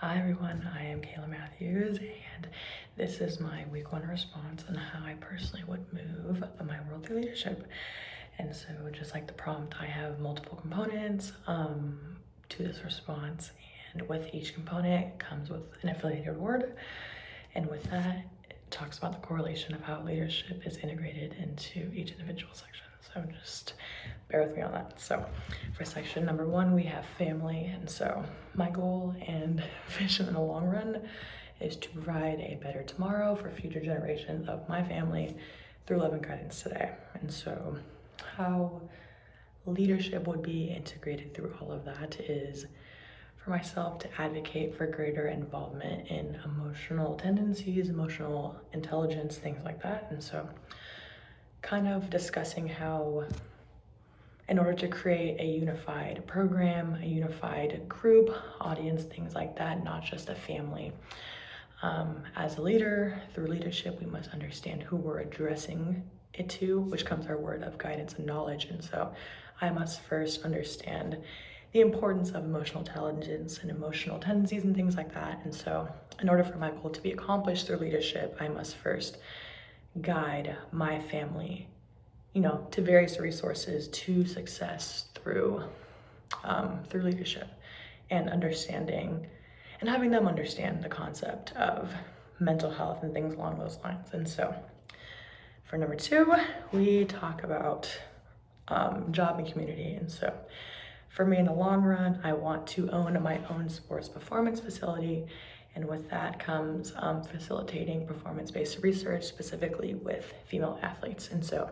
Hi everyone, I am Kayla Matthews, and this is my week one response on how I personally would move my world through leadership. And so, just like the prompt, I have multiple components to this response, and with each component it comes with an affiliated word. And with that, it talks about the correlation of how leadership is integrated into each individual section. So just bear with me on that. So for section number one, we have family. And so my goal and vision in the long run is to provide a better tomorrow for future generations of my family through love and guidance today. And so how leadership would be integrated through all of that is for myself to advocate for greater involvement in emotional tendencies, emotional intelligence, things like that. And so kind of discussing how in order to create a unified program, a unified group, audience, things like that, not just a family. As a leader, through leadership, we must understand who we're addressing it to, which comes our word of guidance and knowledge. And so I must first understand the importance of emotional intelligence and emotional tendencies and things like that. And so in order for my goal to be accomplished through leadership, I must first guide my family, to various resources to success through leadership and understanding and having them understand the concept of mental health and things along those lines. And so for number two, we talk about job and community. And so for me in the long run, I want to own my own sports performance facility. And with that comes facilitating performance-based research, specifically with female athletes. And so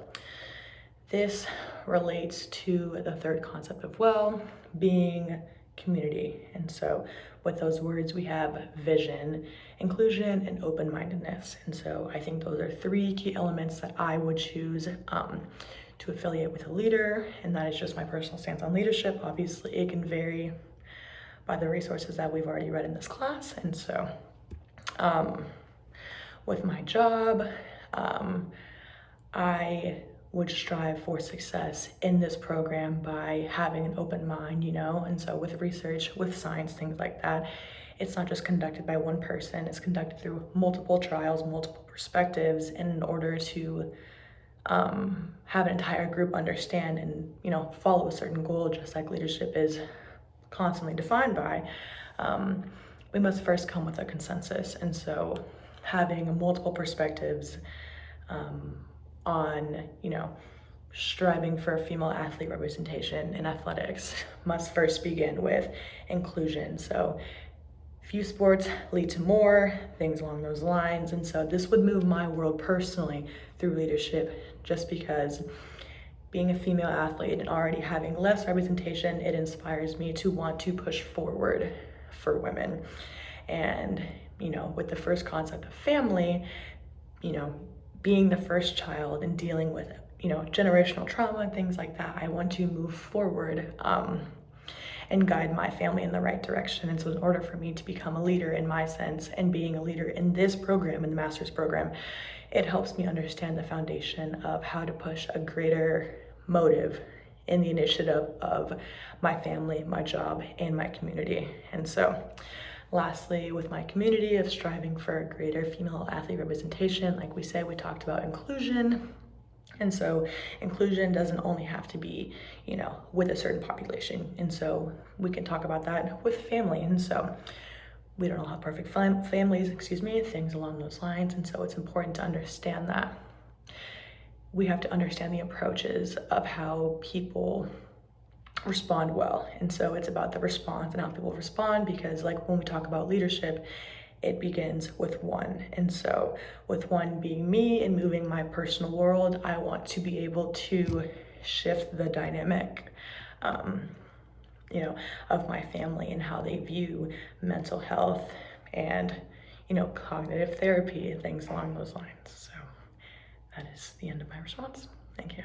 this relates to the third concept of being community. And so with those words, we have vision, inclusion, and open-mindedness. And so I think those are three key elements that I would choose to affiliate with a leader. And that is just my personal stance on leadership. Obviously, it can vary by the resources that we've already read in this class. And so with my job, I would strive for success in this program by having an open mind, and so with research, with science, things like that, it's not just conducted by one person, it's conducted through multiple trials, multiple perspectives, and in order to have an entire group understand and, follow a certain goal, just like leadership is constantly defined by, we must first come with a consensus. And so having multiple perspectives on, striving for female athlete representation in athletics must first begin with inclusion. So few sports lead to more, things along those lines. And so this would move my world personally through leadership, just because being a female athlete and already having less representation, it inspires me to want to push forward for women. And, with the first concept of family, being the first child and dealing with, generational trauma and things like that, I want to move forward and guide my family in the right direction. And so in order for me to become a leader in my sense and being a leader in this program, in the master's program, it helps me understand the foundation of how to push a greater motive in the initiative of my family, my job, and my community. And so lastly, with my community of striving for greater female athlete representation, like we said, we talked about inclusion. And so inclusion doesn't only have to be, with a certain population. And so we can talk about that with family. And so we don't all have perfect families, things along those lines. And so it's important to understand that we have to understand the approaches of how people respond well. And so it's about the response and how people respond, because like when we talk about leadership, it begins with one. And so with one being me and moving my personal world, I want to be able to shift the dynamic, of my family and how they view mental health and, cognitive therapy and things along those lines. So that is the end of my response. Thank you.